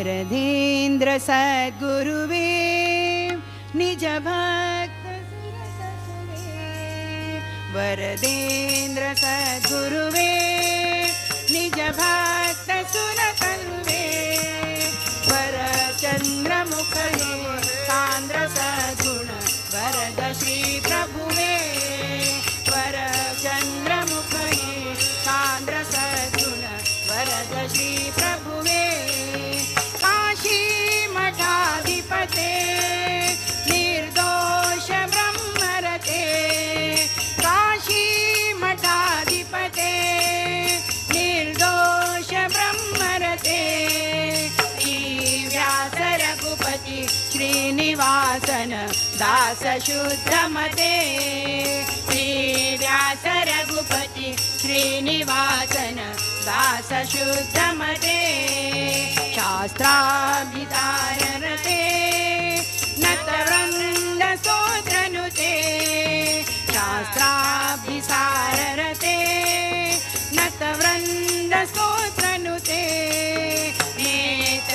वरदेन्द्र सद्गुरुवे निज भक्त वरदेन्द्र सद्गुरुवे निज भक्त सुरतनुवे वरचन्द्रमुख सान्द्र सद्गुण वरद श्री प्रभुवे वरचन्द्रमुख सान्द्र सद्गुण वरद श्री प्रभुवे काशी मठाधिपते निर्दोष ब्रह्मरते काशी मठाधिपते निर्दोष ब्रह्मरते श्री व्यास रघुपति श्रीनिवासन दास शुद्धमते श्री व्यास रघुपति श्रीनिवासन दास शुद्धमते शास्त्राभिधाररते नतवृन्द स्तोत्रनुते शास्त्राभिसाररते नतवृन्द स्तोत्रनुते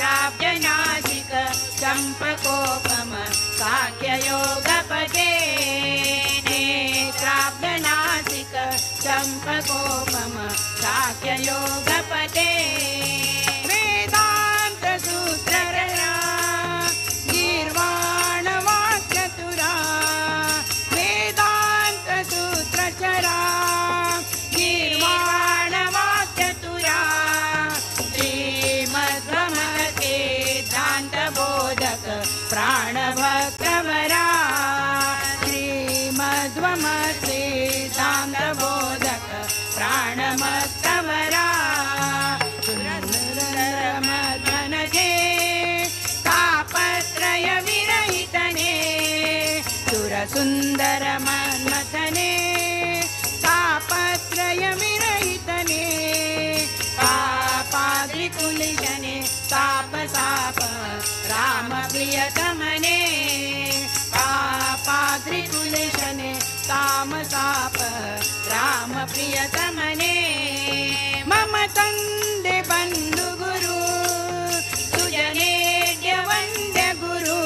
नेत्राब्जनासिक चम्पकोपम साख्ययोगपते नेत्राब्जनासिक चम्पकोपम साख्ययोगपते वेदांत सूत्ररया गीर्वाण वाक्चतुरा वेदांत सूत्रचरा गीर्वाण वाक्चतुरा श्रीमद्भ्रमते दान्त बोधक प्राणभक्तवरा श्रीमद्भ्रमते दान्त बोधक प्राणभक्तवरा सुरमदनजे तापत्रय विरहितने सुरसुन्दर मन्मथने तापत्रय विरहितने पापाद्रिकुलिशने तापसाप राम प्रियतमने पापाद्रिकुलिशने तामसाप राम प्रियतमने मम तंदे बंधु गुरु सुजनेड्य वंद्य गुरु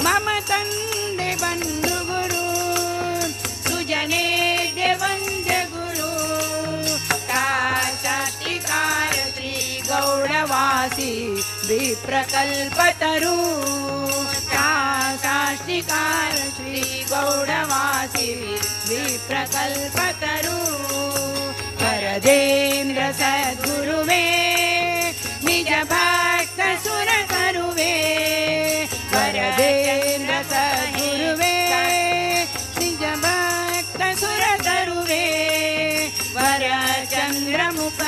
मम तंदे बंधु गुरु सुजनेड्य वंद्य गुरु काशाष्टिकार श्री गौड़वासी विप्रकल्पतरु काशाष्टिकार श्री गौड़वासी विप्रकल्पतरु वरदेन्द्र सद्गुरुवे निज भक्त सुरतरुवे वरदेन्द्र सद्गुरुवे निज भक्त सुरतरुवे वरचन्द्रमुख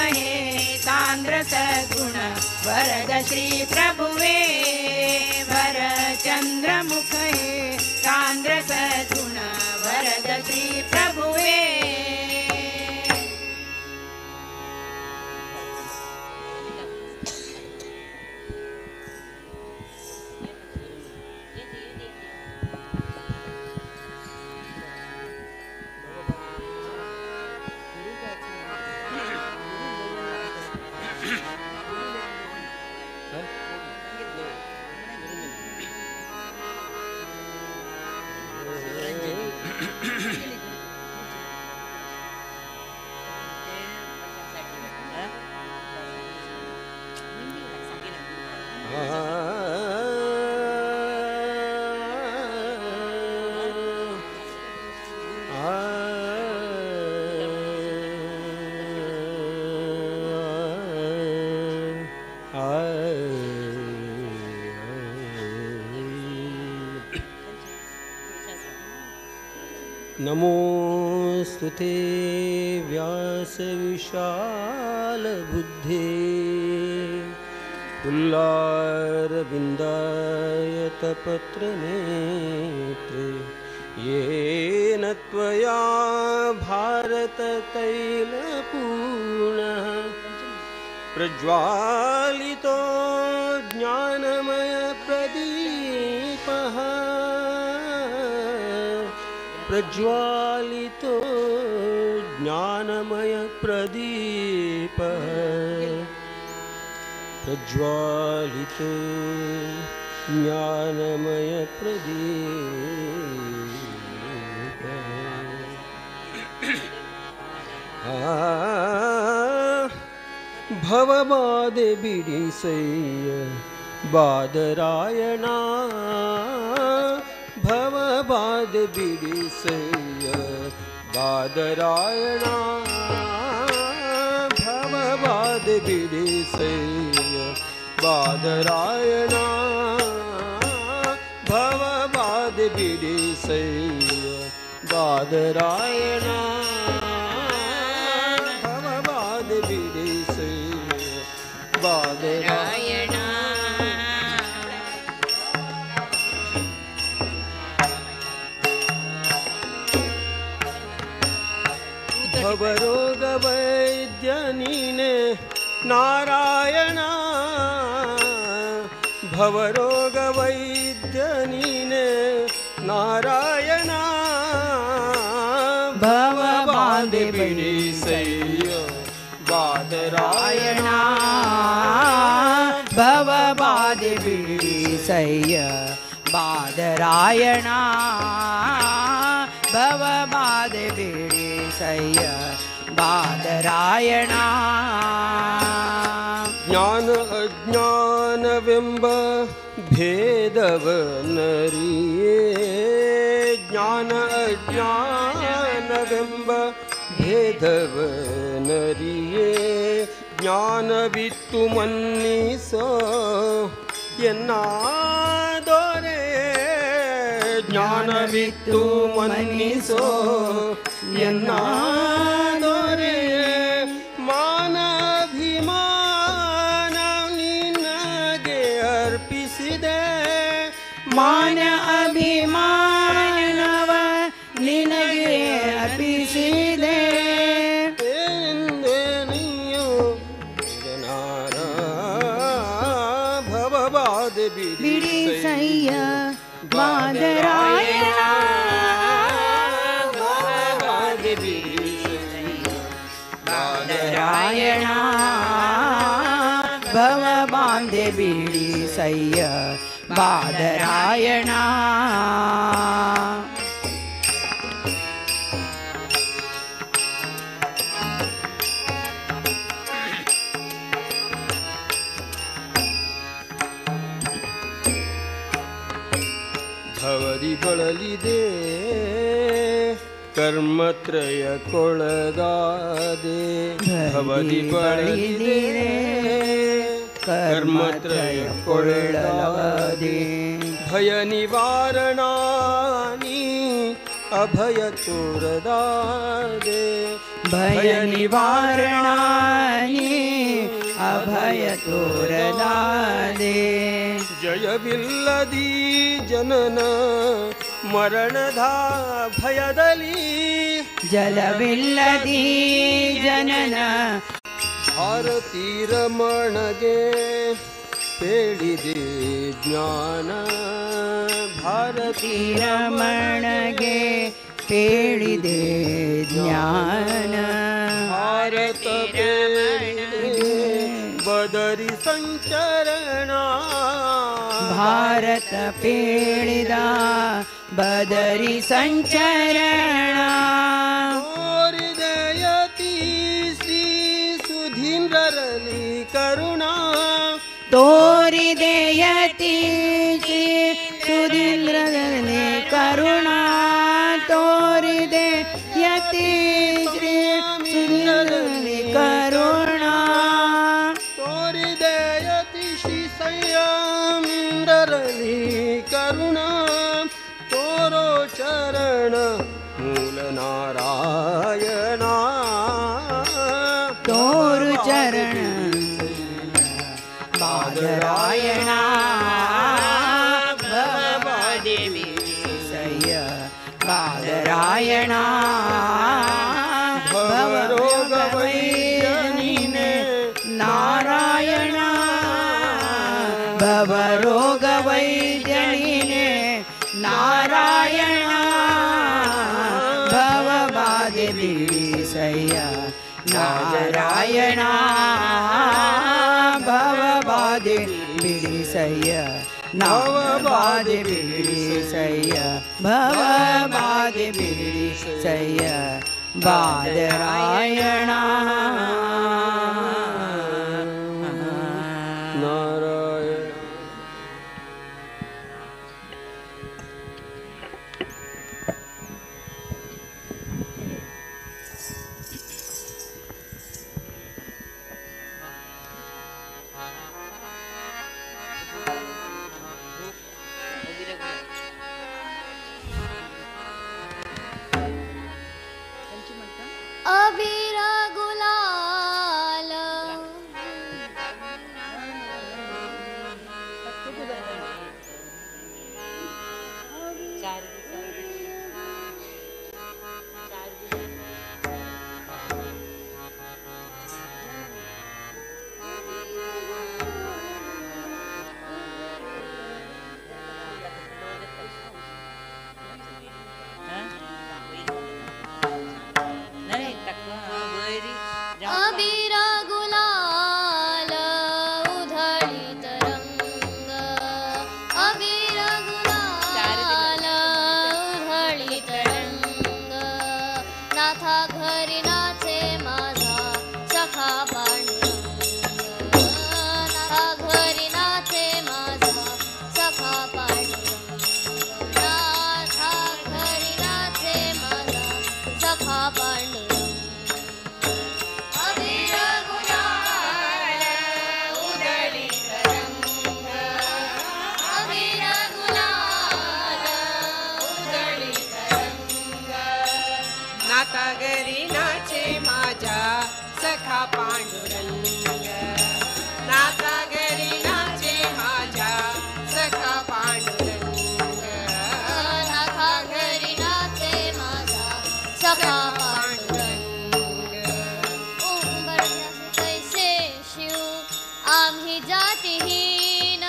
सान्द्र सद्गुण वरद श्री प्रभुवे वरचन्द्रमुख सान्द्र सद्गुण वरद श्री प्रभुवे नमोस्तुते व्यास विशाल बुद्धे पुल्लारविन्दायत पत्र नेत्रे येन त्वया भारत तैलपूर्णः प्रज्वालितो ज्ञानमय प्रदीपः प्रज्वालितो ज्ञानमय प्रदीपः प्रज्वालितो ज्ञानमय प्रदीप भवबाधे बिडिसैय बादरायणा भवबाधे बिडिसैय बादरायणा भवबाधे बिडिसैय बादरायणा भवबाधे बिडिसैय बादरायणा भवबाधे बिडिसैय बादरायणा भवरोग वैद्य नीने नारायण भवरोग वैद्य नीने नारायण भवबाधे बिडिसैय बादरायण भवबाधे बिडिसैय बादरायण भवबाधे बिडिसैय बादरायण ज्ञान अज्ञानವೆಂಬ ಭೇದವನರಿಯೇ ज्ञान अज्ञानವೆಂಬ ಭೇದವನರಿಯೇ ಜ್ಞಾನವಿತ್ತು ಮನ್ನಿಸೋ ಎನ್ನಾದೊರೆ ಜ್ಞಾನವಿತ್ತು ಮನ್ನಿಸೋ ಎನ್ನಾದೊರೆ ಮಾನಾಭಿಮಾನ ನಿನಗೆ ಅರ್ಪಿಸಿದೆ मान अभिमानव निनगे अर्पिसिदे ಎಂದೆನಿಯೋ ಜನಾರ ಭವಬಾಧೆ बिडिसैय बादरायण ಭವಬಾಧೆ ಬಿಡಿಸಯ್ಯ बादरायण भवबाधे बिडिसैय बादरायण ಭವದಿ ಬಳಲಿದೆ ಕರ್ಮತ್ರಯ ಕೊಳಗಾದೆ ಭವದಿ ಬಳಲಿದೆ ಕರ್ಮತ್ರಯ ಕೊಳಗಾದೆ ಭಯ ನಿವಾರಣಾನಿ ಅಭಯ ತೋರದಾದೆ भय निवारणानि अभय तोरदादे ಜಯವಿಲ್ಲದಿ ಜನನ ಮರಣದ ಭಯದಲ್ಲಿ जलविल्लदी जनन ಭಾರತೀ ರಮಣಗೆ ಪೇಳಿದೆ ಜ್ಞಾನ ಭಾರತೀ रमणगे पेडिदे ज्ञान ಭಾರತ ಪೇಳಿದೆ ಬದರಿ ಸಂಚರಣ भारत पेडिदा बदरी संचरण ತೋರಿದಯತಿ ಶ್ರೀ ಸುಧೀಂದ್ರರಲ್ಲಿ ಕರುಣಾ तोरिदेयति सुधीन्द्रने करुणा तोरिदेयति श्री सुधीन्द्रने करुणा ತೋರಿದಯತಿ ಶ್ರೀ ಸಂಯಮಿಂದರಲಿ ಕರುಣಾ ತೋರೋ ಚರಣ ಮೂಲ ನಾರಾಯಣ तोरु चरण बादरायण भवबाधे बिडिसैय बादरायण ಭವರೋಗ ವೈದ್ಯನಿನೇ नारायण भवरोग वैद्यनिने नारायण भवबाधे बिडिसैय नारायणा भवबाधे बिडिसय्य भवबाधे बिडिसय्य भवबाधे बिडिसय्य बादरायणा नारायण अबीर गुलाल अबीर गुलाल उधळीत रंग अबीर गुलाल उधळीत रंग नाथा घरी नाचे माझा सखा पांडुरंग नाथा घरी नाचे माझा सखा पांडुरंग नाथा घरी नाचे माझा सखा पांडुरंग अबीर गुलाल उधळीत रंग अबीर गुलाल उधळीत रंग नाता घरी नाचे माझ्या सखा पांडुरंग नाता घरी नाचे माझ्या सखा पांडुरंग नाथा घरी नाचे माझा सखा पांडुरंग उंबरठ्याचे कैसे शिव आम्ही जातीहीन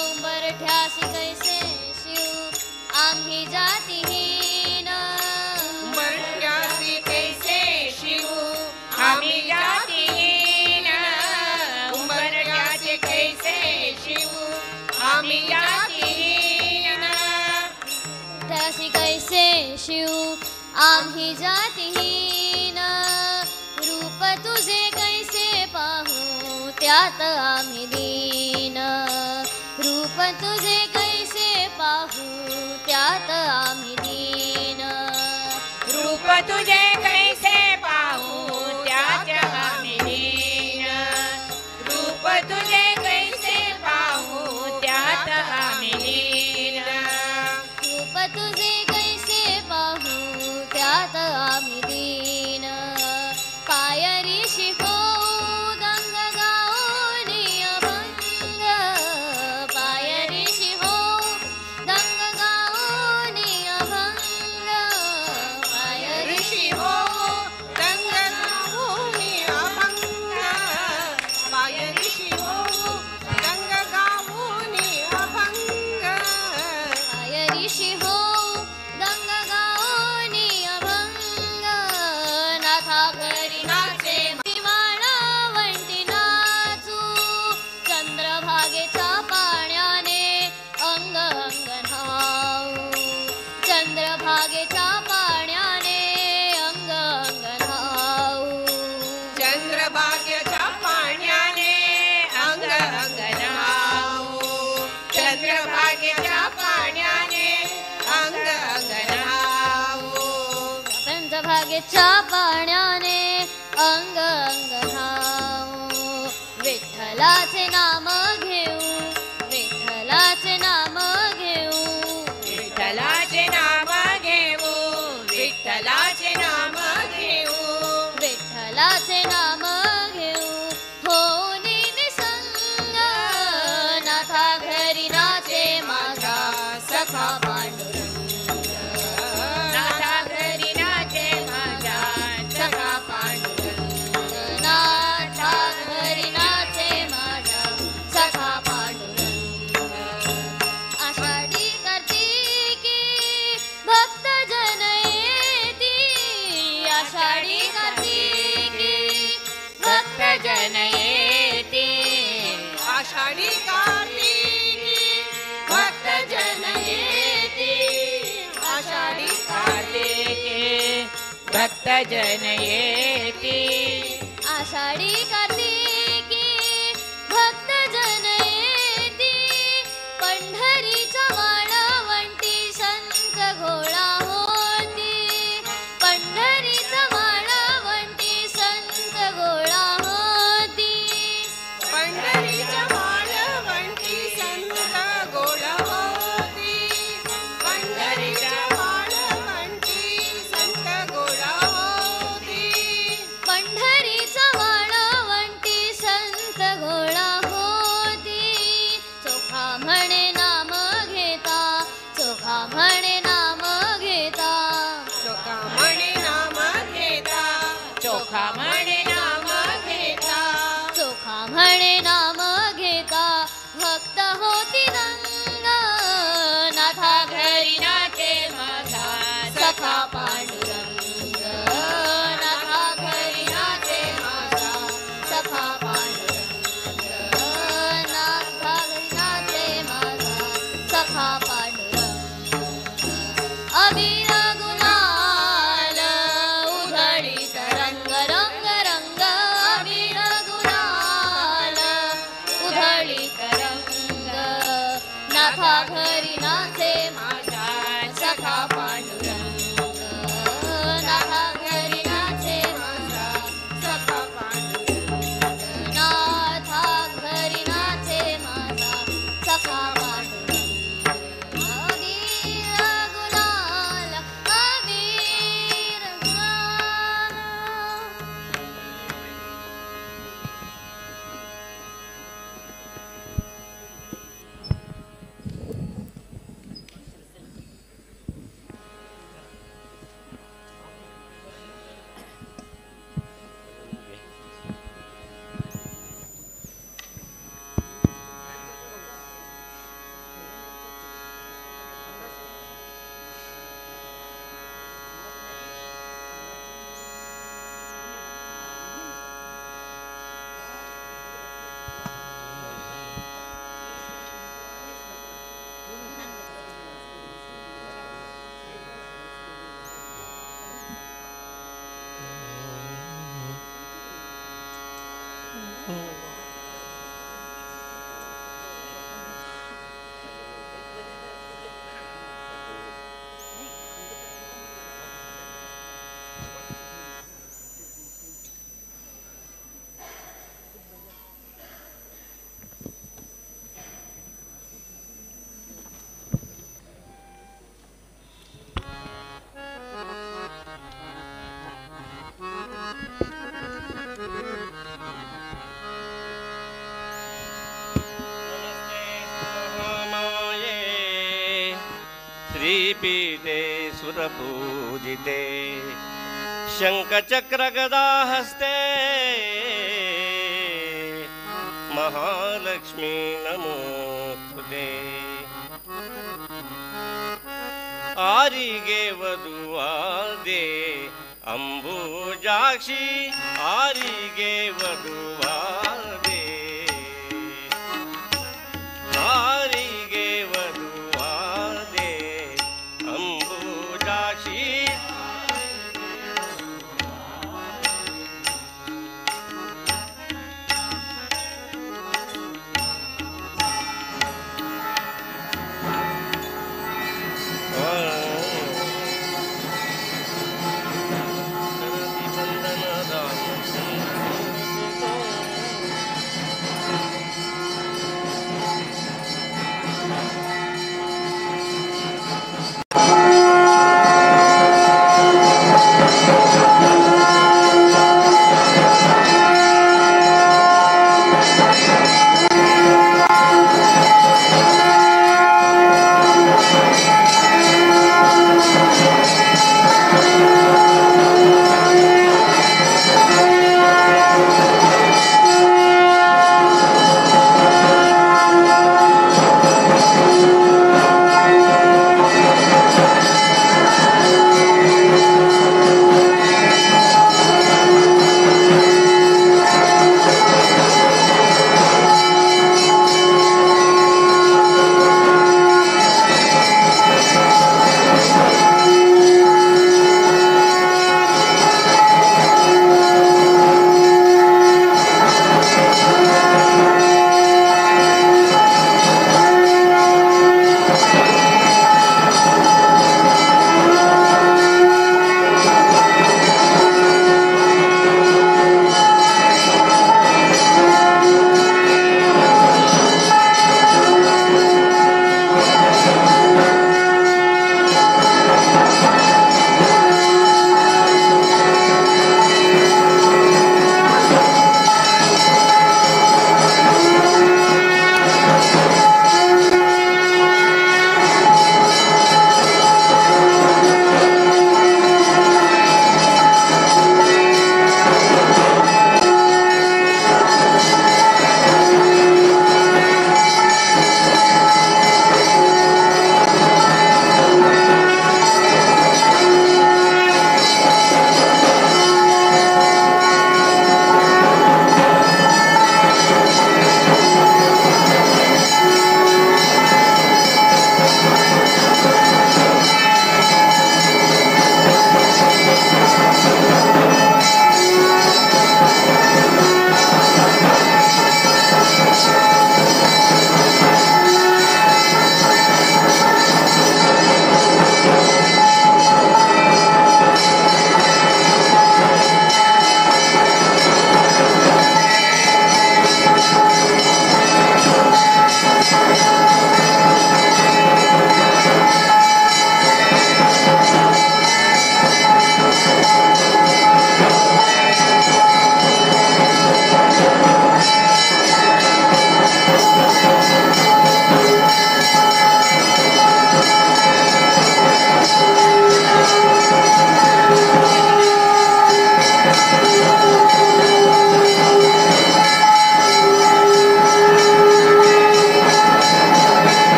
उंबरठ्यासी कैसे शिव आम्ही जातीहीन उंबरठ्यासी कैसे शिव आम्ही जातीहीन उंबरठ्यासी कैसे शिव आम्ही जातीहीन त्यासी कैसे शिव आम्ही जातीहीन रूप तुझे कैसे पाहू त्यात आम्ही दीन रूप तुझे कैसे पाहू त्यात आम्ही दीन रूप तुझे कैसे पाहू त्यात आम्ही दीन रूप तुझे कैसे पाहू त्यात आम्ही दीन रूप तुझे कैसे पाहू त्यात आम्ही दीन पायरी शिको दंग गाओनी अभंग पायरी शिहो दंग गाओनी अभंग पायरी ऋषी हो गंगाभूमी अभंग पाय ऋषी हो गंगाभूमी अभंग पायरी शिहो दंग गाओनी अभंग नाथा घरी नाचे दिवाणा वंटी नाचू चंद्रभागेच्या पाण्याने अंग अंग न्हाऊ चंद्रभागेच्या पाण्याने अंग अंग न्हाऊ चंद्रभागेच्या पाण्याने अंग अंग न्हाऊ चंद्रभागेच्या पाण्याने अंग अंग न्हाऊ पंचभागेच्या पाण्याने अंग अंग न्हाऊ विठ्ठलाचे नाम घेऊ विठ्ठलाचे नाम घेऊ विठ्ठलाचे नाम घेऊ विठ्ठलाचे नाम घेऊ विठ्ठलाचे नाम घेऊ होनी निसंग नाथा घरी नाचे माझा सखा पांडुरंग नाथा घरी नाचे माझा सखा पांडुरंग नाथा घरी नाचे माझा भक्तजन येती आषाढी कार्तिकी भक्तजन येती पंढरीच्या वाळवंटी संत घोळा होती पंढरीच्या वाळवंटी संत घोळा होती पंढरीच्या वाळवंटी संत गोळा होती पंढरीच्या वाळवंटी संत गोळा होती पंढरीच्या वाळवंटी संत घोळा होती चोखा म्हणे नाम घेता चोखा म्हणे नाम घेता चोखा म्हणे नाम घेता चोखा म्हणे नाम घेता चोखा म्हणे नाम घेता भक्त होती दंग नाथा घरी नाचे माझा सखा पांडुरंग नाथा घरी नाचे माझा सखा पांडुरंग नाथा घरी नाचे माझा सखा पांडुरंग अबीर गुलाल उधळीत रंग रंग रंग अबीर गुलाल उधळीत रंग नाथा घरी नाचे माझा सखा पांडुरंग नाथा घरी नाचे माझा सखा पांडुरंग नाथा घरी नाचे माझा सखा पांडुरंग अबीर गुलाल अबीर गुलाल श्रीपीठे सुरपूजिते शङ्खचक्रगदा हस्ते महालक्ष्मी नमोस्तुते आरिगे वधुवादे अंबुजाक्षी आरिगे वधुवादे आरिगे वधुवादे अंबुजाक्षी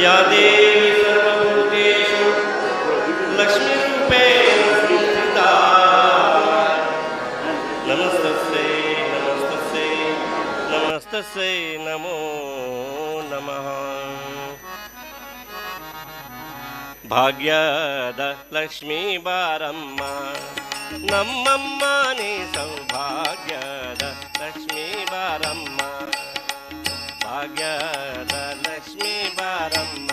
या देवी सर्वभूतेषु लक्ष्मीरूपेण संस्थिता नमस्तस्यै नमस्तस्यै नमस्तस्यै नमो नमः ಭಾಗ್ಯದ ಲಕ್ಷ್ಮೀ ಬಾರಮ್ಮ ನಮ್ಮಮ್ಮ ನೀ ಸೌಭಾಗ್ಯದ ಲಕ್ಷ್ಮೀ ಬಾರಮ್ಮ ಭಾಗ್ಯದ ಲಕ್ಷ್ಮೀ ಬಾರಮ್ಮ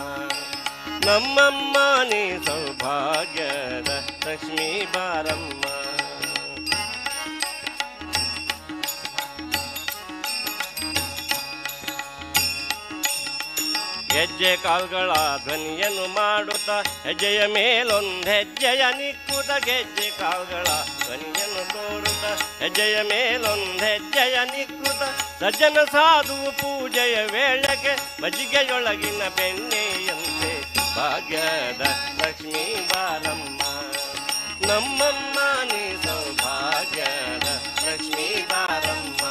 ನಮ್ಮಮ್ಮ ನೀ ಸೌಭಾಗ್ಯದ ಲಕ್ಷ್ಮೀ ಬಾರಮ್ಮ ಹೆಜ್ಜೆ ಕಾಲ್ಗಳ ಧ್ವನಿಯನ್ನು ಮಾಡುತ್ತ ಹೆಜ್ಜೆಯ ಮೇಲೊಂದು ಹೆಜ್ಜೆಯ ನಿಕ್ಕುತ್ತ ಗೆಜ್ಜೆ ಕಾಲ್ಗಳ ಧ್ವನಿಯನ್ನು ತೋರುತ್ತ ಹೆಜ್ಜೆಯ ಮೇಲೊಂದು ಹೆಜ್ಜೆಯ ನಿಕ್ಕುತ್ತ ಸಜ್ಜನ ಸಾಧು ಪೂಜೆಯ ವೇಳೆಗೆ ಮಜ್ಜಿಗೆಯೊಳಗಿನ ಬೆಣ್ಣೆಯಂತೆ ಭಾಗ್ಯದ ಲಕ್ಷ್ಮೀ ಬಾರಮ್ಮ ನಮ್ಮಮ್ಮ ನೀ ಸೌಭಾಗ್ಯದ ಲಕ್ಷ್ಮೀ ಬಾರಮ್ಮ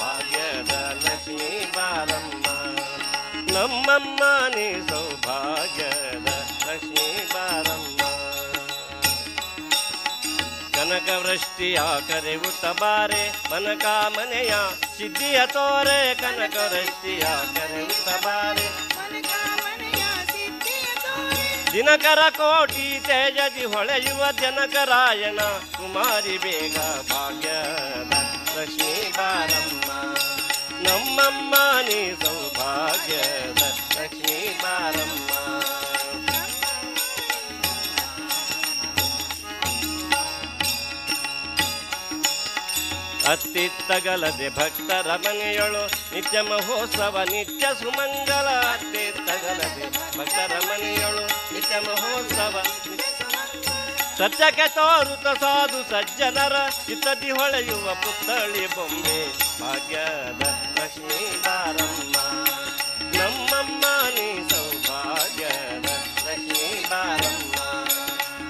ಭಾಗ್ಯದ ಲಕ್ಷ್ಮೀ ಬಾರಮ್ಮ ನಮ್ಮಮ್ಮ ನೀ ಸೌಭಾಗ್ಯದ ಲಕ್ಷ್ಮೀ ಬಾರಮ್ಮ ಕನಕವೃಷ್ಟಿಯ ಕರೆಯುತ್ತ ಬಾರೆ ಮನಕಾಮನೆಯ ಸಿದ್ಧಿಯ ತೋರೆ ಕನಕವೃಷ್ಟಿಯ ಕರೆಯುತ್ತ ಬಾರೆ ದಿನಕರ ಕೋಟಿ ತೇಜದಿ ಹೊಳೆಯುವ ಜನಕರಾಯಣ ಕುಮಾರಿ ಬೇಗ ಭಾಗ್ಯದ ಲಕ್ಷ್ಮೀ ಬಾರಮ್ಮ ನಮ್ಮಮ್ಮ ನೀ ಸೌಭಾಗ್ಯದ ಲಕ್ಷ್ಮೀ ಬಾರಮ್ಮ ಅತ್ತಿತ್ತಗಲದೆ ಭಕ್ತರ ಮನೆಯೊಳು ನಿತ್ಯ ಮಹೋತ್ಸವ ನಿತ್ಯ ಸುಮಂಗಲ ಅತ್ತಿತ್ತಗಲದೆ ಭಕ್ತರ ಮನೆಯೊಳು ನಿತ್ಯ ಮಹೋತ್ಸವ ಸತ್ಯಕ್ಕೆ ತೋರುತ್ತ ಸಾಧು ಸಜ್ಜನರ ಚಿತ್ತದಿ ಹೊಳೆಯುವ ಪುತ್ಥಳಿ ಬೊಂಬೆ ಭಾಗ್ಯದ ಲಕ್ಷ್ಮೀ ಬಾರಮ್ಮ ನಮ್ಮಮ್ಮ ನೀ ಸೌಭಾಗ್ಯದ ಲಕ್ಷ್ಮೀ ಬಾರಮ್ಮ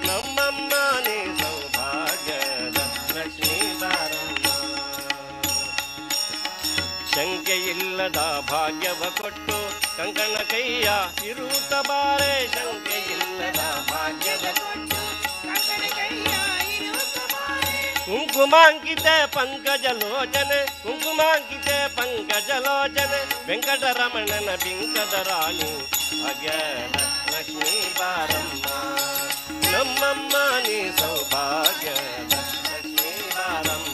ನಮ್ಮಮ್ಮ ನೀ ಸೌಭಾಗ್ಯದ ಲಕ್ಷ್ಮೀ ಬಾರಮ್ಮ ಶಂಕೆ ಇಲ್ಲದ ಭಾಗ್ಯವ ಕೊಟ್ಟು ಕಂಕಣ ಕೈಯ ಇರುತ್ತ ಬಾರೆ ಶಂಕೆ ಇಲ್ಲದ ಭಾಗ್ಯವ ಕೊಟ್ಟು ಕುಂಕುಮಾಂಕಿತೆ ಪಂಕಜಲೋಚನೆ ಕುಂಕುಮಾಂಕಿತೆ ಪಂಕಜಲೋಚನೆ ವೆಂಕಟರಮಣನ ಬಿಂಕದ ರಾಣಿ ಭಾಗ್ಯದ ಲಕ್ಷ್ಮೀ ಬಾರಮ್ಮ ನಮ್ಮಮ್ಮ ನೀ ಸೌಭಾಗ್ಯದ ಲಕ್ಷ್ಮೀ ಬಾರಮ್ಮ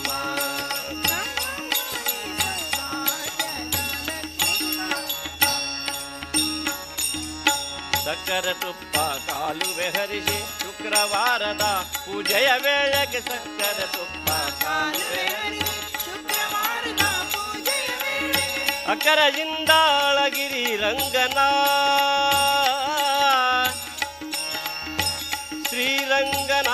ಸಕ್ಕರೆ ತುಪ್ಪ ಕಾಲುವೆ ಹರಿಸಿ ಶುಕ್ರವಾರದ ಪೂಜೆಯ ವೇಳೆಗೆ ಸಕ್ಕರೆ ತುಪ್ಪ ಕಾಲುವೆ ಅಕ್ಕರದಿಂದ ಅಳಗಿರಿ ರಂಗನ ಶ್ರೀರಂಗನ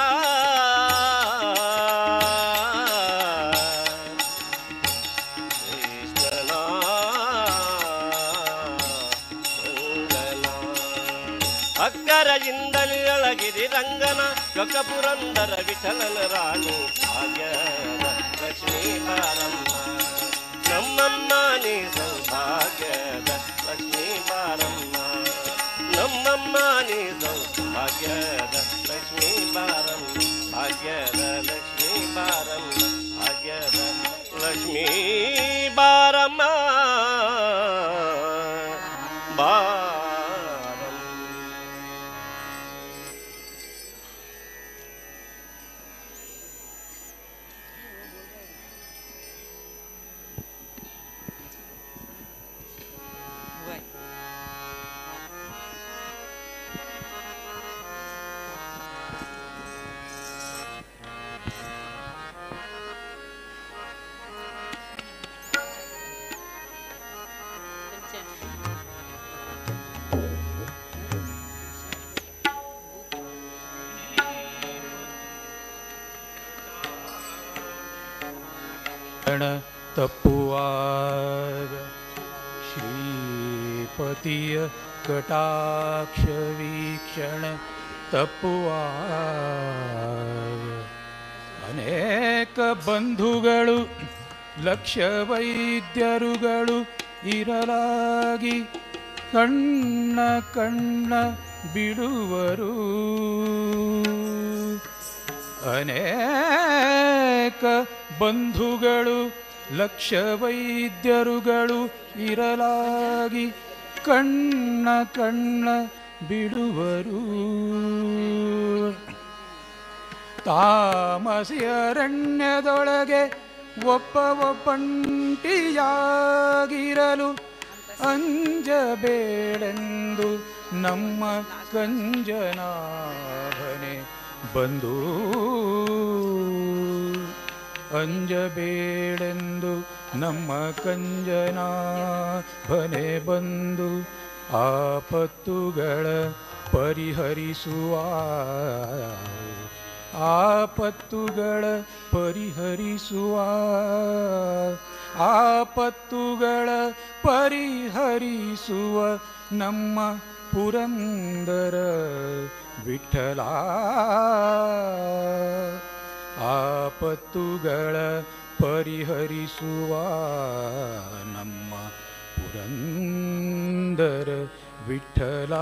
ಅಕ್ಕರದಿಂದಲೇ ಅಳಗಿರಿ ರಂಗನ ಚೊಕ್ಕಪುರಂದರ ವಿಠಲನ ರಾಣಿ ಭಾಗ್ಯದ ಲಕ್ಷ್ಮೀ ಬಾರಮ್ಮ ನಮ್ಮಮ್ಮ ನೀ ಸೌಭಾಗ್ಯದ ಲಕ್ಷ್ಮೀ ಬಾರಮ್ಮ ನಮ್ಮಮ್ಮ ನೀ ಸೌಭಾಗ್ಯದ ಲಕ್ಷ್ಮೀ ಬಾರಮ್ಮ ಭಾಗ್ಯದ ಲಕ್ಷ್ಮೀ ಬಾರಮ್ಮ ಭಾಗ್ಯದ ಲಕ್ಷ್ಮೀ ಬಾರಮ್ಮ ತಪ್ಪುವಾಗ ಶ್ರೀಪತಿಯ ಕಟಾಕ್ಷ ವೀಕ್ಷಣ ತಪ್ಪುವಾಗ ಅನೇಕ ಬಂಧುಗಳು ಲಕ್ಷ ವೈದ್ಯರುಗಳು ಇರಲಾಗಿ ಕಣ್ಣ ಕಣ್ಣ ಬಿಡುವರು ಅನೇಕ ಬಂಧುಗಳು ಲಕ್ಷ ವೈದ್ಯರುಗಳು ಇರಲಾಗಿ ಕಣ್ಣ ಕಣ್ಣ ಬಿಡುವರು ತಾಮಸಿಯರಣ್ಯದೊಳಗೆ ಒಬ್ಬಂಟಿಯಾಗಿರಲು ಅಂಜಬೇಡೆಂದು ನಮ್ಮ ಕಂಜನಾಭನೆ ಬಂದು ಅಂಜಬೇಡೆಂದು ನಮ್ಮ ಕಂಜನಾಭನೆ ಬಂದು ಆಪತ್ತುಗಳ ಪರಿಹರಿಸುವ ಆಪತ್ತುಗಳ ಪರಿಹರಿಸುವ ಆಪತ್ತುಗಳ ಪರಿಹರಿಸುವ ನಮ್ಮ ಪುರಂದರ ವಿಠಲ ಆಪತ್ತುಗಳ ಪರಿಹರಿಸುವ ನಮ್ಮ ಪುರಂದರ ವಿಠಲ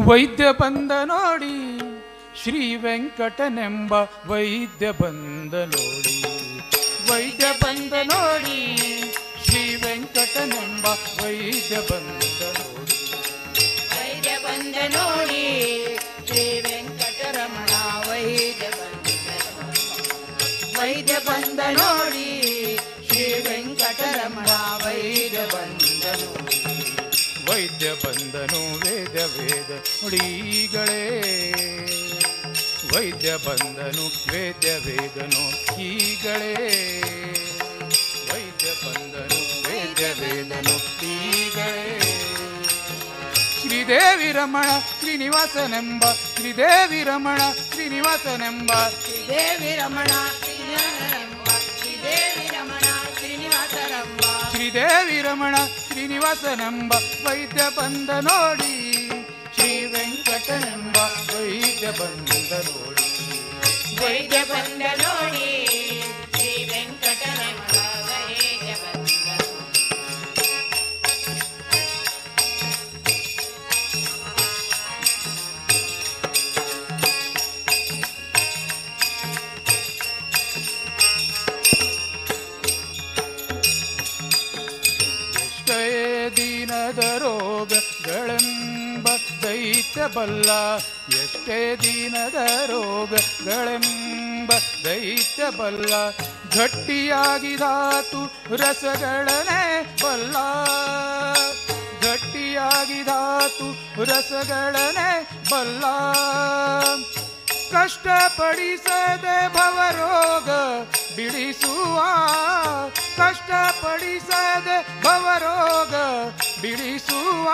ವೈದ್ಯ ಬಂದ ನೋಡಿ ಶ್ರೀ ವೆಂಕಟನೆಂಬ ವೈದ್ಯ ಬಂದ ನೋಡಿ ವೈದ್ಯ ಬಂದ ನೋಡಿ ಶ್ರೀ ವೆಂಕಟನೆಂಬ ವೈದ್ಯ ಬಂದ ನೋಡಿ ವೈದ್ಯ ಬಂದ ನೋಡಿ ಶ್ರೀ ವೆಂಕಟರಮಣ ವೈದ್ಯ ಬಂದ ವೈದ್ಯ ಬಂದ ನೋಡಿ ಶ್ರೀ ವೆಂಕಟರಮಣ ವೈದ್ಯ ಬಂದ ನೋಡಿ ವೈದ್ಯ ಬಂದನು ವೇದ ವೇದ ನುಡಿಗಳೇ ವೈದ್ಯ ಬಂದನು ವೇದ್ಯ ವೇದನು ಈಗಳೇ ವೈದ್ಯ ಬಂದನು ವೇದ್ಯ ವೇದನು ಈಗಳೇ ಶ್ರೀದೇವಿ ರಮಣ ಶ್ರೀನಿವಾಸನೆಂಬ ಶ್ರೀದೇವಿ ರಮಣ ಶ್ರೀನಿವಾಸನೆಂಬ ಶ್ರೀದೇವಿ ರಮಣ ಶ್ರೀನಿವಾಸರೆಂಬ ಶ್ರೀದೇವಿ ರಮಣ ಶ್ರೀನಿವಾಸರೆಂಬ ಶ್ರೀದೇವಿ ರಮಣ ಶ್ರೀನಿವಾಸನೆಂಬ ವೈದ್ಯ ಬಂದ ನೋಡಿ ಶ್ರೀ ವೆಂಕಟನೆಂಬ ವೈದ್ಯ ಬಂದ ನೋಡಿ ವೈದ್ಯ ಬಂದ ನೋಡಿ ಶ್ರೀ ವೆಂಕಟನೆಂಬ ವೈದ್ಯ ಬಂದ ಎಷ್ಟೇ ದಿನದ ರೋಗಗಳೆಂಬ ದೈತ್ಯ ಬಲ್ಲ ಎಷ್ಟೇ ದಿನದ ರೋಗಗಳೆಂಬ ದೈತ್ಯ ಬಲ್ಲ ಗಟ್ಟಿಯಾಗಿದಾತು ರಸಗಳನೆ ಬಲ್ಲ ಗಟ್ಟಿಯಾಗಿದಾತು ರಸಗಳನೆ ಬಲ್ಲ ಕಷ್ಟಪಡಿಸದೆ ಭವರೋಗ ಬಿಡಿಸುವ ಕಷ್ಟಪಡಿಸದೆ ಭವರೋಗ ಬಿಡಿಸುವ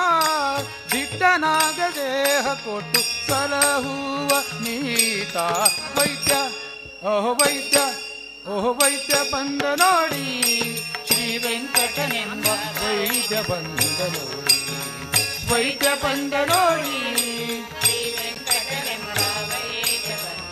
ದಿಟ್ಟನಾಗ ದೇಹ ಕೊಟ್ಟು ಸಲಹುವ ನೀತ ವೈದ್ಯ ಓಹೋ ವೈದ್ಯ ಓಹೋ ವೈದ್ಯ ಬಂದ ನೋಡಿ ಶ್ರೀ ವೆಂಕಟನೆಂಬ ವೈದ್ಯ ಬಂದ ನೋಡಿ ವೈದ್ಯ ಬಂದ ನೋಡಿ ಶ್ರೀ ವೆಂಕಟನೆಂಬ ವೈದ್ಯ ಬಂದ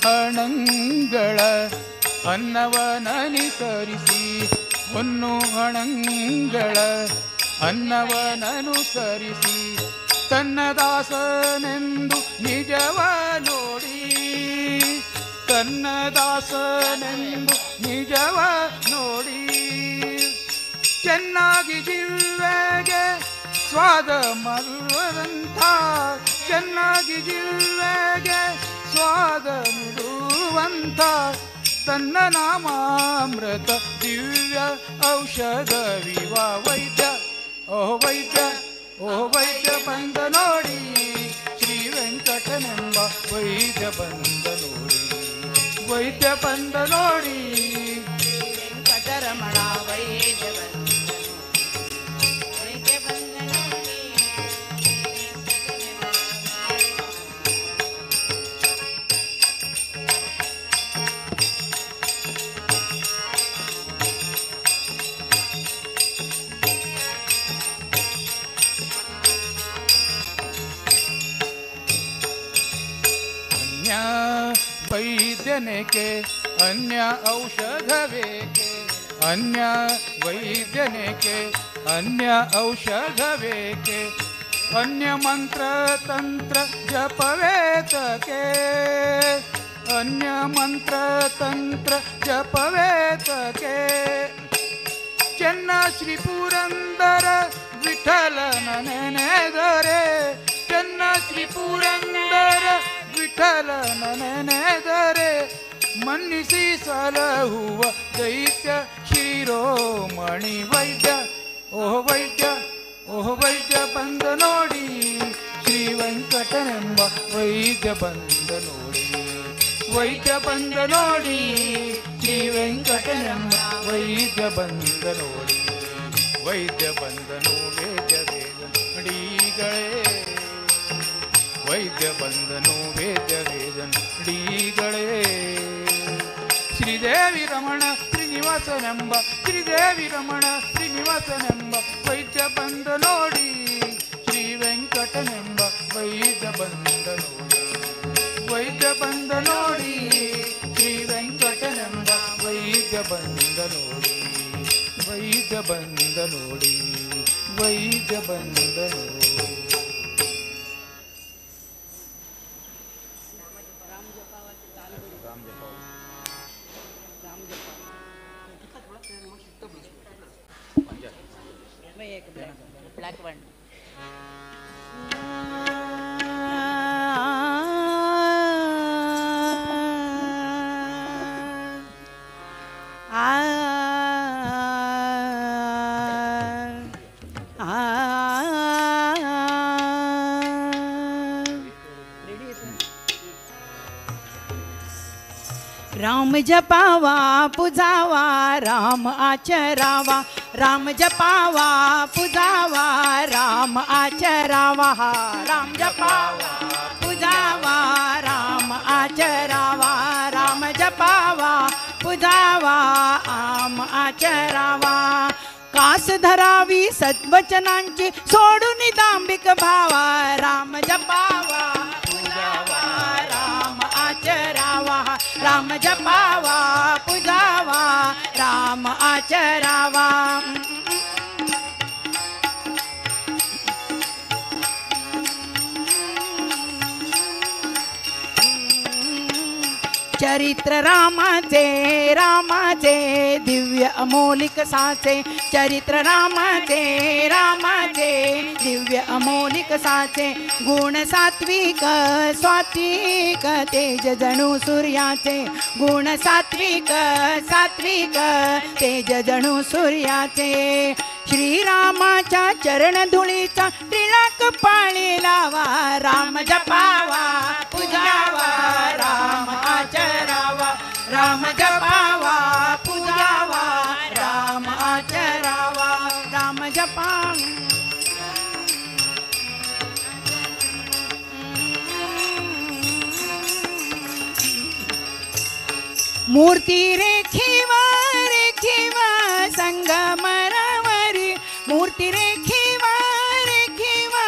ಹಣಂಗಳ ಅನ್ನವನನುಸರಿಸಿ ಹೊನ್ನು ಹಣಂಗಳ ಅನ್ನವನನುಸರಿಸಿ ತನ್ನ ದಾಸನೆಂದು ನಿಜವ ನೋಡಿ ತನ್ನ ದಾಸನೆಂದು ನಿಜವ ನೋಡಿ ಚೆನ್ನಾಗಿ ಜಿಲ್ವೆಗೆ ಸ್ವಾದ ಮರುವಂಥ ಚೆನ್ನಾಗಿ ಜಿಲ್ವೆಗೆ ಸ್ವಾದ ನೀಡುವಂಥ ತನ್ನ ನಾಮಾಮೃತ ದಿವ್ಯ ಔಷಧವಿವ ವೈದ್ಯ ಓಹೋ ವೈದ್ಯ ಓಹೋ ವೈದ್ಯ ಬಂದ ನೋಡಿ ಶ್ರೀ ವೆಂಕಟನೆಂಬ ವೈದ್ಯ ಬಂದ ನೋಡಿ ವೈದ್ಯ ಬಂದ ನೋಡಿ ಶ್ರೀ ವೆಂಕಟರಮಣ ವೈದ್ಯ ಬಂದ ವೈದ್ಯ ಬಂದ ನೋಡಿ वैद्यनेके अन्य औषधवेके अन्य वैद्यनेके अन्य औषधवेके अन्य मंत्र तंत्र जपवेतके अन्य मंत्र तंत्र जपवेतके चन्ना श्री पुरंदर विठ्ठलन नेनेदरे चन्ना श्री पुरंदर विठ्ठलन नेनेदरे मन्निसी सलहुव दैत्य शिरोमणि वैद्य ओह वैद्य बंद नोडी श्री ವೆಂಕಟನೆಂಬ ವೈದ್ಯ ಬಂದ ನೋಡಿ ವೈದ್ಯ ಬಂದ ನೋಡಿ ಶ್ರೀ ವೆಂಕಟನೆಂಬ ವೈದ್ಯ ಬಂದ ನೋಡಿ ವೈದ್ಯ ಬಂದನು ವೇದ್ಯ ವೇದ ನುಡಿಗಳೇ ವೈದ್ಯ ಬಂದನು ವೇದ್ಯ ವೇದ ನುಡಿಗಳೇ ಶ್ರೀದೇವಿ ರಮಣ ಶ್ರೀನಿವಾಸನೆಂಬ ಶ್ರೀದೇವಿ ರಮಣ ಶ್ರೀನಿವಾಸನೆಂಬ ವೈದ್ಯ ಬಂದ ನೋಡಿ ಶ್ರೀ ವೆಂಕಟನೆಂಬ ವೈದ್ಯ ಬಂದ ನೋಡಿ ವೈದ್ಯ ಬಂದ ನೋಡಿ ಶ್ರೀ ವೆಂಕಟನೆಂಬ ವೈದ್ಯ ಬಂದ ನೋಡಿ ವೈದ್ಯ ಬಂದ ನೋಡಿ ವೈದ್ಯ ಬಂದ ನೋಡಿ ब्लैक वन राम जपावा पुजावा राम आचरावा राम जपावा पुजावा राम आचरावा राम जपावा पुजावा राम आचरावा राम जपावा पुजावा आम आचरावा कास धरावी सद्वचनांची सोडून दांभिक भावा राम जपावा पुजावा राम आचरावा राम जपावा पुजावा राम आचरावा चरित्र रामाचे रामाचे दिव्य अमोलिक साचे चरित्र रामाचे रामाचे दिव्य अमोलिक साचे गुण सात्विक सात्विक तेज जणू सूर्याचे गुण सात्विक सात्विक तेज जणू सूर्याचे श्रीरामाच्या चरण धुळीचा टिळक पाळी लावा राम जपावा पुजावा राम आचरावा राम जपावा पुजावा राम आचरावा राम जपा मूर्ती रेखीवा रेखीवा संगमरवरी मूर्ती रेखीवा रेखीवा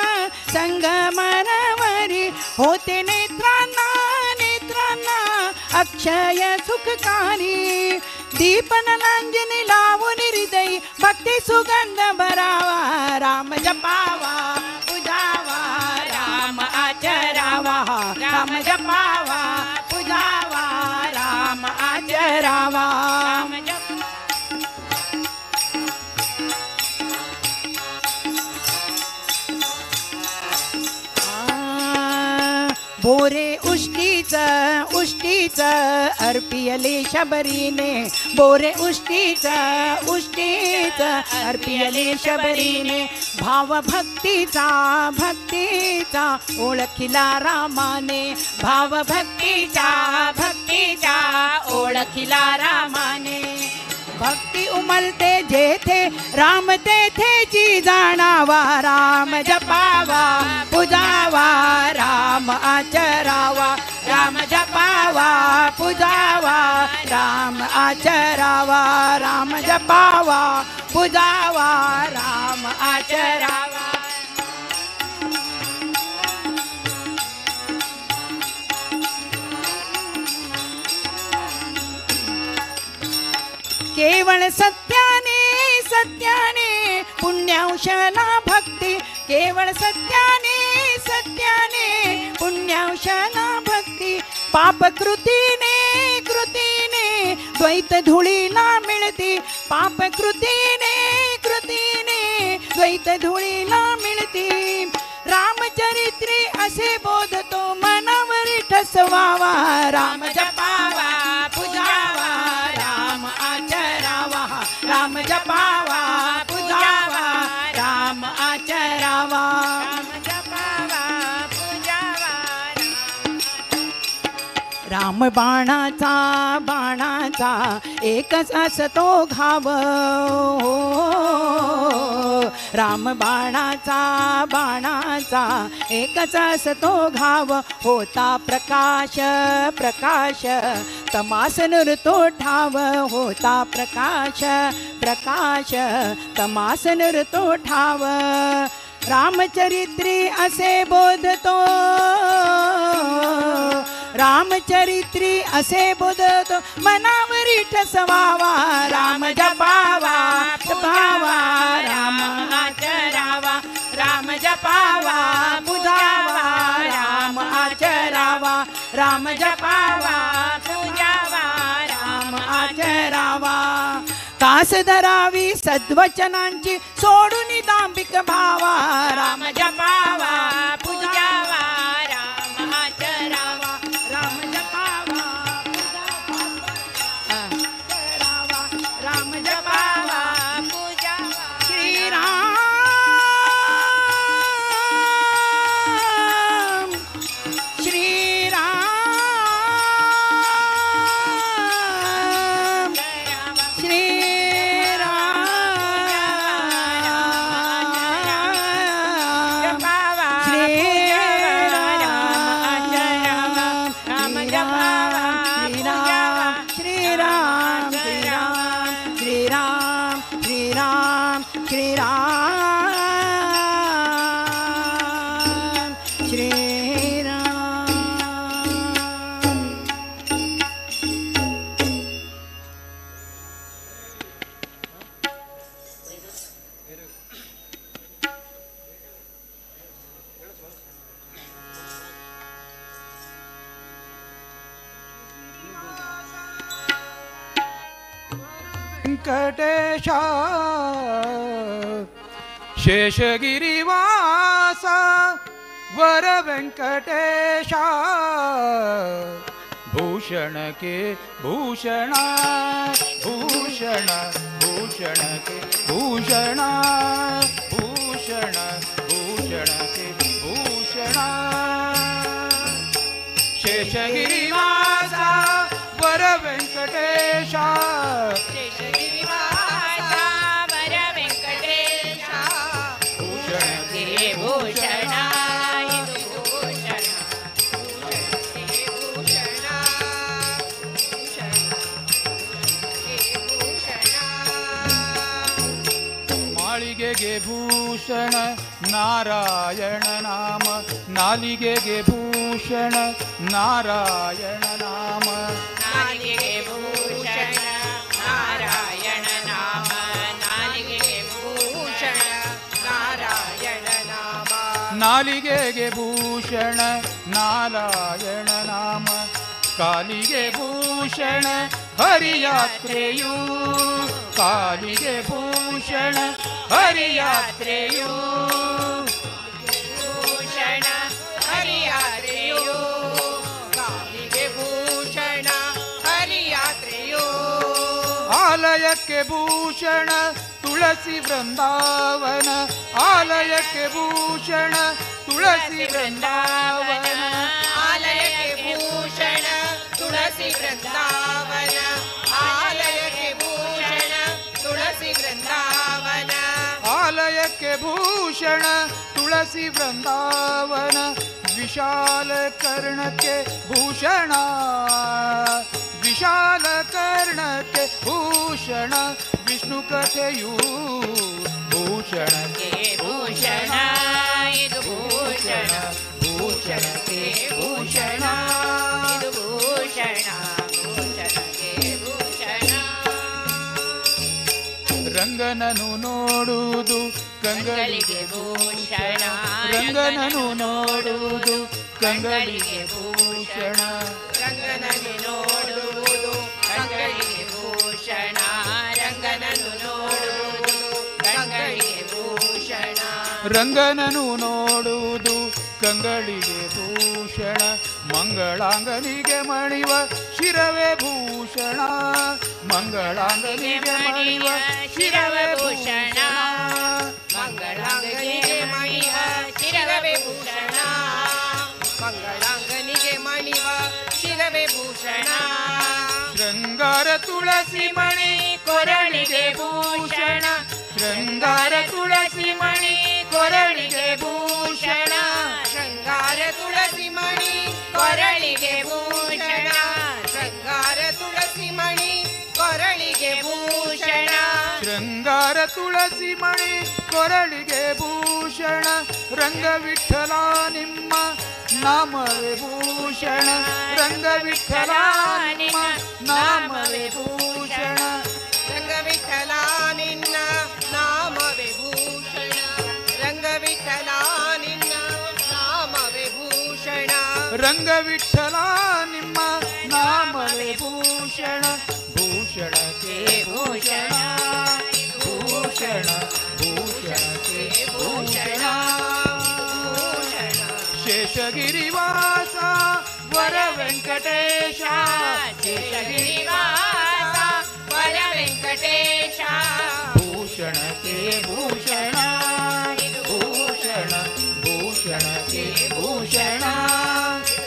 संगमरवरी होते नेत्रांना नेत्रांना अक्षय सुखकारी दीपन लांजनी लावून हृदय भक्ती सुगंध भरावा राम जपावा पुजावा राम आचरावा राम जपावा पुजावा राम आचरावा बोरे उष्टीच उष्टीच अर्पियले शबरीने बोरे उष्टीच उष्टीच अर्पियले शबरीने भाव भक्तीचा भक्तीचा ओळखिला रामाने भाव भक्तीचा भक्तीचा ओळखिला रामाने भक्ती उमलते जेथे राम तेथेची जाणावा राम जपावा पुजावा राम आचरावा राम जपावा पुजावा राम आचरावा राम जपावा पुजावा राम आचरावा केवळ सत्याने सत्याने पुण्यांशला भक्ती केवळ सत्याने सत्याने पुण्यांशला भक्ती पाप कृतीने कृतीने द्वैत धुळीला मिळती पाप कृतीने कृतीने द्वैत धुळीला मिळती रामचरित्री असे बोधतो मनावरी ठसवावा राम जपावा पूजावा राम आचरावा राम जपावा पूजावा राम आचरावा राम जपावा पूजावा राम बाणाचा बाणाचा एकच असतो घाव राम बाणाचा बाणाचा एकच असतो घाव होता प्रकाश प्रकाश तमास नृतो ठाव होता प्रकाश प्रकाश तमास नृतो ठाव रामचरित्री असे बोधतो रामचरित्री असे बोधतो मनावरी ठसवावा राम जपावा जपावा राम आचरावा राम जपावा पूजावा राम आचरावा राम जपावा पूजावा राम आचरावा कास धरावी सद्वचनांची सोडून दांभिक भावा राम जपावा पूजावा राम आचरावा राम जपावा पूजावा राम जपावा पूजावा श्रीराम श्रीराम वेंकटेशा शेषगिरिवासा वर वेंकटेशा भूषण के भूषणा भूषण भूषण के भूषणा भूषण भूषण के भूषणा शेषगिरिवासा वर वेंकटेशा शेषगिरिवासा वर वेंकटेशा भूषण के भूषणा भूषण ಮಾಳಿಗೆಗೆ ಭೂಷಣ ನಾರಾಯಣ ನಾಮ ನಾಲಿಗೆಗೆ ಭೂಷಣ ನಾರಾಯಣ ನಾಮ ನಾಲಿಗೆಗೆ ಭೂಷಣ ನಾರಾಯಣ ನಾಮ ನಾಲಿಗೆಗೆ ಭೂಷಣ ನಾರಾಯಣ ನಾಮ ನಾಲಿಗೆಗೆ ಭೂಷಣ ನಾರಾಯಣ ನಾಮ ಕಾಲಿಗೆ ಭೂಷಣ ಹರಿಯಾತ್ರೆಯು ಕಾಲಿಗೆ ಭೂಷಣ ಹರಿಯಾತ್ರೆಯು ಭೂಷಣ ಹರಿಯಾತ್ರೆಯೋ ಕಾಲಿಗೆ ಭೂಷಣ ಹರಿಯಾತ್ರೆಯೋ ಆಲಯಕ್ಕೆ ಭೂಷಣ ತುಳಸಿ ವೃಂದಾವನ ಆಲಯಕ್ಕೆ ಭೂಷಣ ತುಳಸಿ ವೃಂದಾವನ ಆಲಯಕ್ಕೆ ಭೂಷಣ ತುಳಸಿ ವೃಂದಾವನ ಆಲಯಕ್ಕೆ ಭೂಷಣ ತುಳಸಿ ವೃಂದಾವನ ಆಲಯಕ್ಕೆ ಭೂಷಣ ತುಳಸಿ ವೃಂದಾವನ ವಿಶಾಲ ಕರ್ಣಕ್ಕೆ ಭೂಷಣ ವಿಶಾಲ ಕರ್ಣಕ್ಕೆ ಭೂಷಣ ವಿಷ್ಣು ಕಥೆಯೂ ಭೂಷಣಕ್ಕೆ ಭೂಷಣ ಇದು ಭೂಷಣ ಭೂಷಣಕ್ಕೆ ಭೂಷಣ ಇದು ಭೂಷಣ ಭೂಷಣಕ್ಕೆ ಭೂಷಣ ರಂಗನನು ನೋಡುವುದು ಕಂಗಳಿಗೆ ಭೂಷಣ ರಂಗನನು ನೋಡುವುದು ಕಂಗಳಿಗೆ ಭೂಷಣ ರಂಗನನ್ನು ನೋಡುವುದು ಕಂಗಳಿಗೆ ಭೂಷಣ ರಂಗನನ್ನು ನೋಡುವುದು ಕಂಗಳಿಗೆ ಭೂಷಣ ರಂಗನನು ನೋಡುವುದು ಕಂಗಳಿಗೆ ಭೂಷಣ ಮಂಗಳಾಂಗನಿಗೆ ಮಣಿವ ಶಿರವೇ ಭೂಷಣ ಮಂಗಳಾಂಗನಿಗೆ ಮಣಿವ ಶಿರವೇ ಭೂಷಣ ಮಂಗಳಾಂಗನಿಗೆ ಮಣಿವ ಶಿರವೇ ಭೂಷಣ ಮಂಗಳಾಂಗನಿಗೆ ಮಣಿವ ಶಿರವೇ ಭೂಷಣ ಶೃಂಗಾರ ತುಳಸಿ ಮಣಿ ಕೊರಳಿಗೆ ಭೂಷಣ ಶೃಂಗಾರ ತುಳಸಿ ಮಣಿ ಕೊರಳಿಗೆ ಭೂಷಣ ಶೃಂಗಾರ ತುಳಸಿ ಮಣಿ ಕೊರಳಿಗೆ ಭೂಷಣ ಶೃಂಗಾರ ತುಳಸಿ ಮಣಿ ಕೊರಳಿಗೆ ಭೂಷಣ ಶೃಂಗಾರ ತುಳಸಿ ಮಣಿ ಕೊರಳಿಗೆ ಭೂಷಣ ರಂಗವಿಠಲ ನಿಮ್ಮ ನಾಮವೇ ಭೂಷಣ ರಂಗವಿಠಲ ನಿಮ್ಮ ನಾಮವೇ ಭೂಷಣ ರಂಗವಿಠಲ ನಿನ್ನ ನಾಮವೇ ಭೂಷಣ ರಂಗವಿಠಲ ನಿನ್ನ ನಾಮವೇ ಭೂಷಣ ರಂಗವಿಠಲ ನಿಮ್ಮ ನಾಮವೇ ಭೂಷಣ ಭೂಷಣಕ್ಕೆ ಭೂಷಣ ಭೂಷಣ ಭೂಷಣಕ್ಕೆ ಭೂಷಣ ಶೇಷಗಿರಿವಾಸ ವರ ವೆಂಕಟೇಶ ಶೇಷಗಿರಿವಾಸ ವರ ವೆಂಕಟೇಶ ಭೂಷಣಕ್ಕೆ ಭೂಷಣ ಭೂಷಣ ಭೂಷಣಕ್ಕೆ ಭೂಷಣ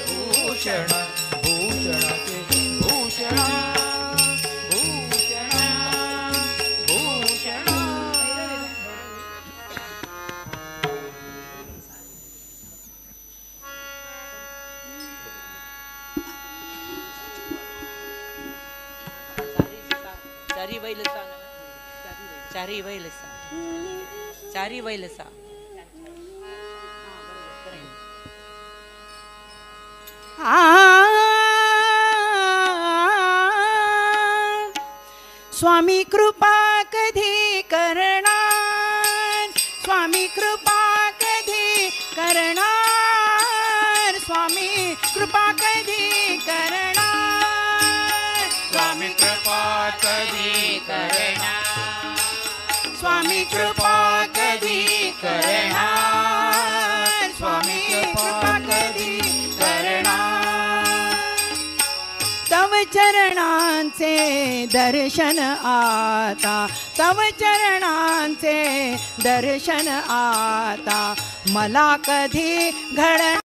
ಭೂಷಣ ಭೂಷಣಕ್ಕೆ ಭೂಷಣ ಭೂಷಣ ಭೂಷಣ चारी बैलसा चारी बैलसा चारी बैलसा स्वामी कृपा कधी करणार स्वामी कृपा कधी करणार स्वामी कृपा कधी करणार स्वामी कृपा कधी करणार स्वामी कृपा कधी करणार स्वामी कृपा कधी करणार तव चरणांचे दर्शन आता तव चरणांचे दर्शन आता मला कधी घडणार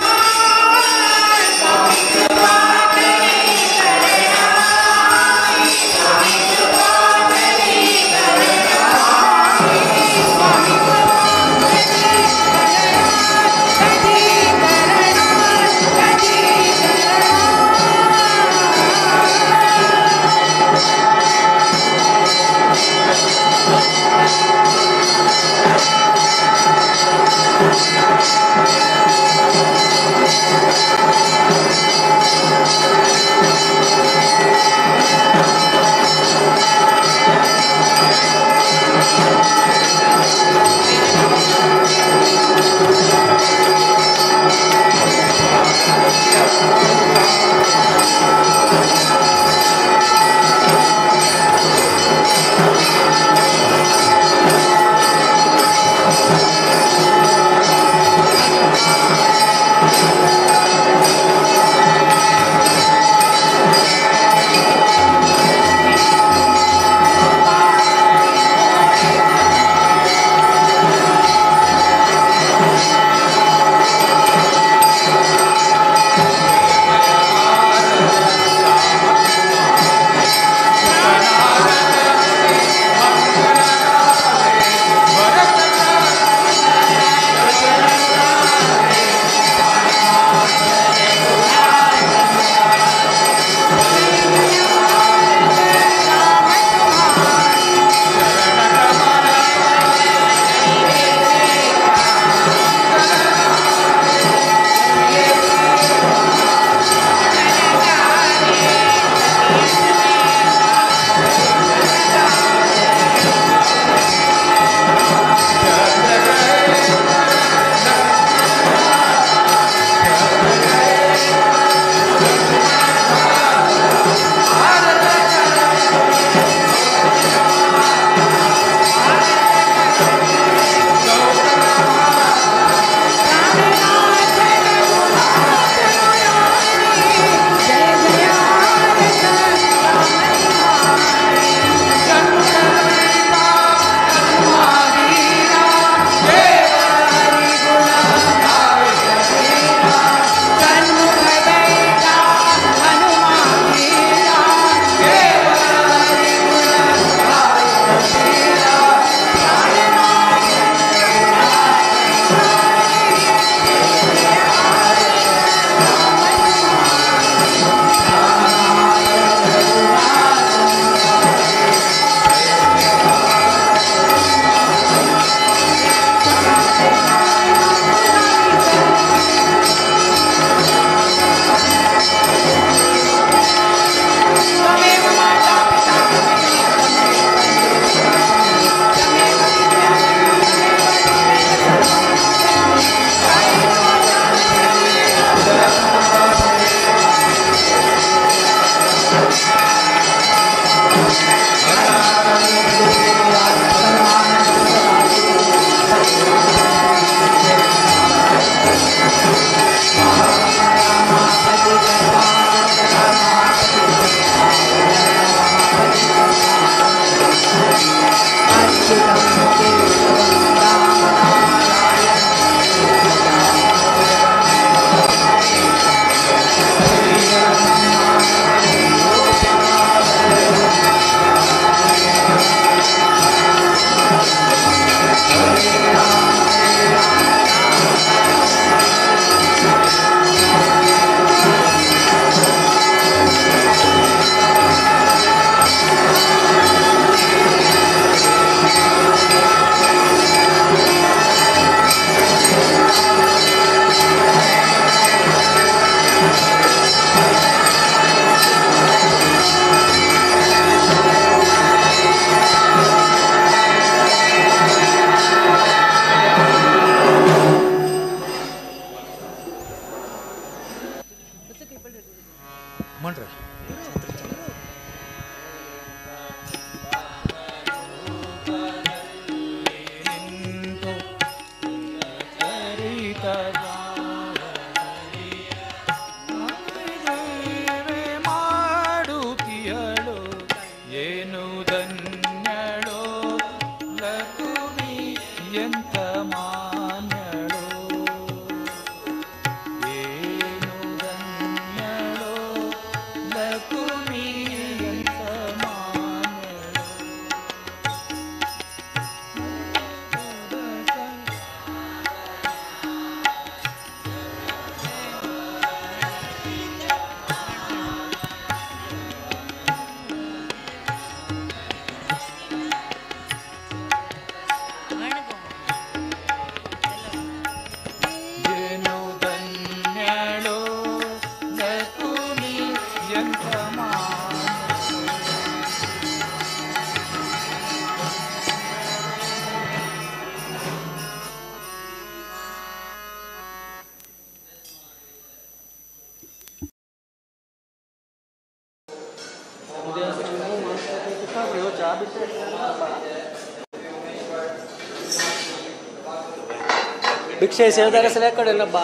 ಭಿಕ್ಷೆ ಸೇರಿದಾಗ ಸಲ ಕಡೆಯಲ್ಲಬ್ಬ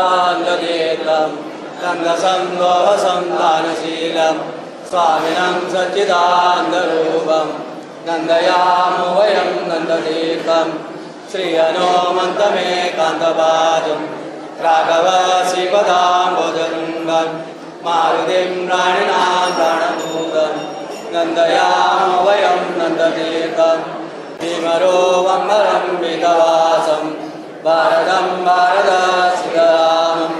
संसदानंददेतं नन्दसंगोहसंधानशीलं स्वामिनं सच्चिदानन्दरूपं नन्दयामो वयं नन्दतीर्थं श्रीहनुमन्तमेकान्तपादं राघवश्रीपदाम्बोजगं मारुतिं प्राणिनां प्राणभूतं नन्दयामो वयं नन्दतीर्थं भीमरूपं वितवासं भारतं भारतसितरामं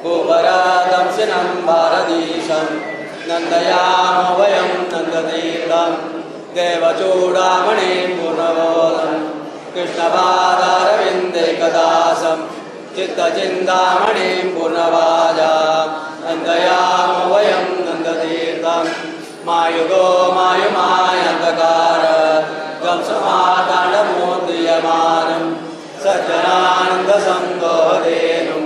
भूपरातं शिनं भारतीशं नन्दयामो वयं नन्दतीर्थं देवचूडामणिं पूर्णबोधं कृष्णपादारविन्देकदासं चित्तचिन्तामणिं पूर्णवाजां नन्दयामो वयं नन्दतीर्थं मायुगो मायुमायन्धकार गंसमाताण्डमोद्रियमानं सज्जनानन्दसंगोहदेनुं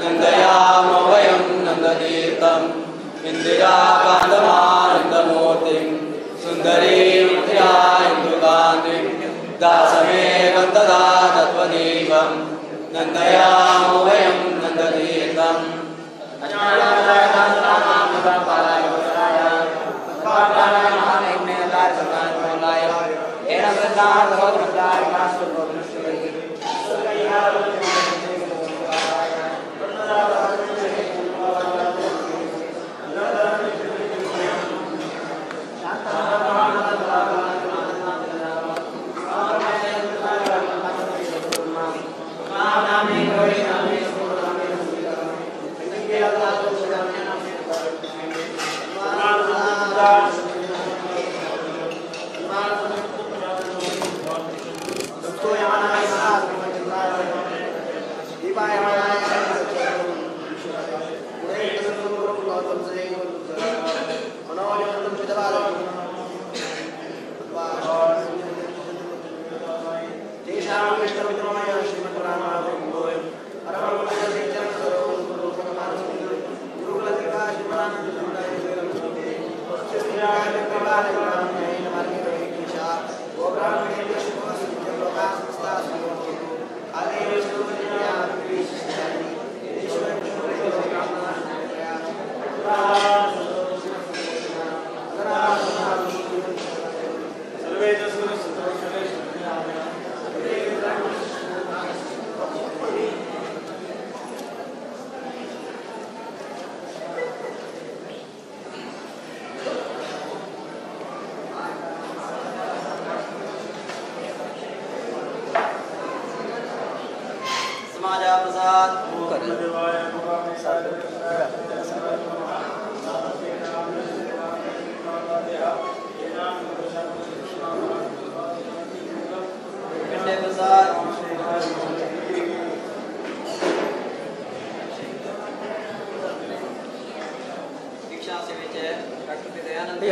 नन्दयामो वयं नन्दतीर्थम् इन्दिराकान्तमानन्दमूर्तिं सुन्दरीं ध्यायन्तुकान्तिं दासमेकं तदा तत्त्वदीपं नन्दयामो वयं नन्दतीर्थम्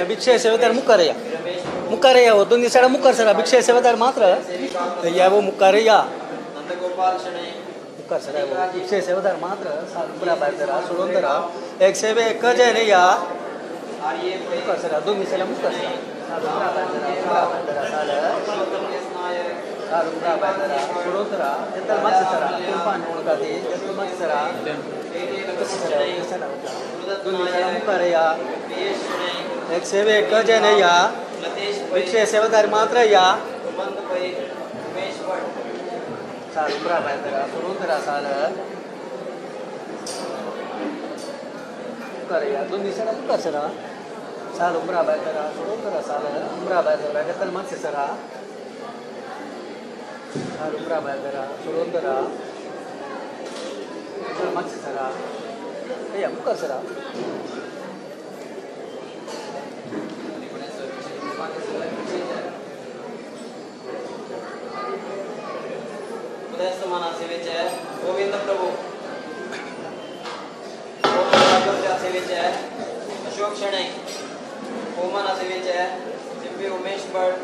भिक्षे सेवेदार मुक्कार या वो दोन्ही साइड मुक्कार सर भिक्षे सेवेदार मात्र या वो मुक्कार या मुक्कार सर वो भिक्षे सेवेदार मात्र पुरा बाजरा सोडून जरा एक सेवे एक जे नाही या मुक्कार सर दोन्ही साइड मुक्कार सर पुरा बाजरा साल पुरा बाजरा सोडून जरा त्याला मस्त सर कुंपान उडका दे त्याला मस्त सर दोन्ही साइड मुक्कार या एक सेवे एक जे नाही या भिक्षे सेवेदार मात्र या साल पुरा बाजरा सोडून जरा साल मुक्कार या दोन्ही साइड मुक्कार सर साल उमरा बाजरा सोडून जरा साल उमरा बाजरा त्याला मस्त सर साल उमरा बाजरा सोडून जरा मस्त सर या मुक्कार सर उदयस्तमाना सेवेचे गोविंद प्रभू सेवेचे अशोक शणे ओमाना सेवेचे चिंपी उमेश भट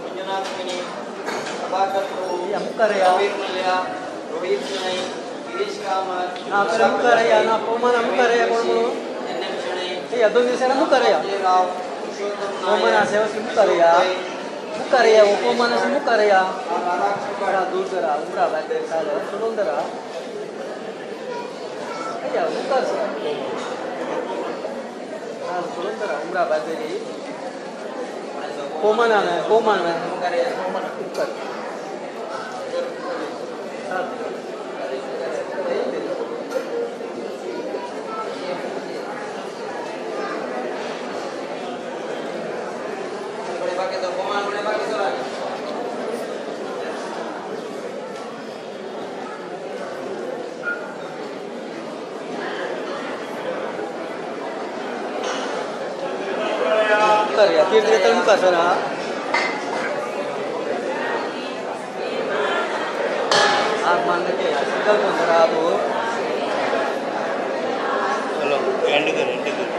मंजुनाथ मिनी प्रभाकर प्रभू रवीर मल्ल्या रोहित शणे गिरीश कामत ना मुकर या ना ओमाना मुकर या कोण एनएम शणे या दोन दिवसांना मुकर या ओमाना सेवेचे मुकर या वो ओमाना से मुकर या दूर जरा उमरा बाजरे साल सोडून जरा या मुकर साल सोडून जरा उमरा बाजरी कोमाना मुकर या मुकर तीर्थ मुखार सर आग मानते संकल्प सर आप चलो एंड कर